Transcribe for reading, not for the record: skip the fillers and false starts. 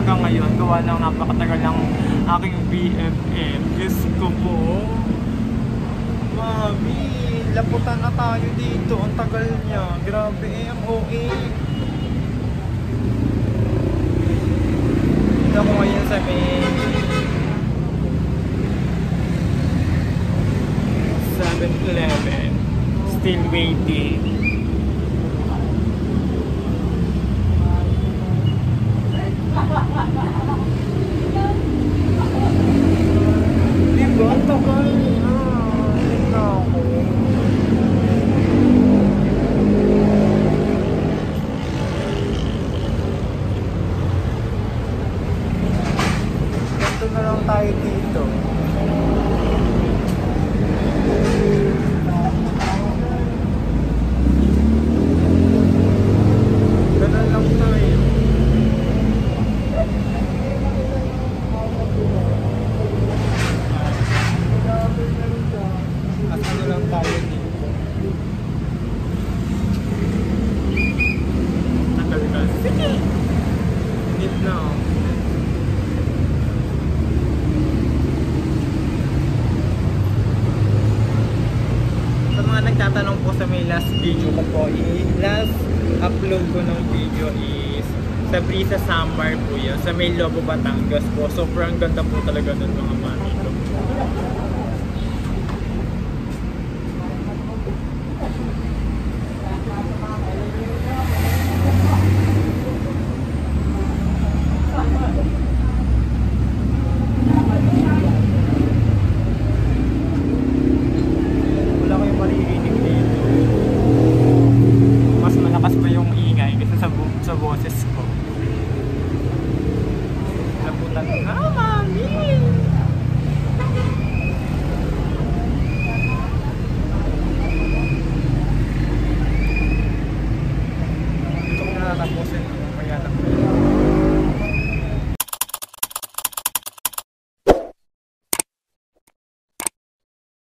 hanggang ngayon. Gawa ng napakatagal ng aking BFF. Diyos ko po. Mami, laputan na tayo dito. Ang tagal niya. Grabe ang OA. Dito ako ngayon sa may 7-Eleven. Still waiting. Diba? Ang tagal na. Tignan ako. Ganito na lang tayo dito. Ganun lang tayo. At ano lang tayo dito. Tagal ka. Sige! Need na. Sa mga nagtatanong po sa may last video ko po, last upload ko ng video is sa Brisa Samar po yun, sa may Lobo, Batangas po. Sobrang ganda po talaga nun mga mami ko. Wala kayong maririnig dito. Mas malakas pa yung ingay kasi sa boses ko. Laputan na, mami! Ito ko na natapusin. Kaya lang.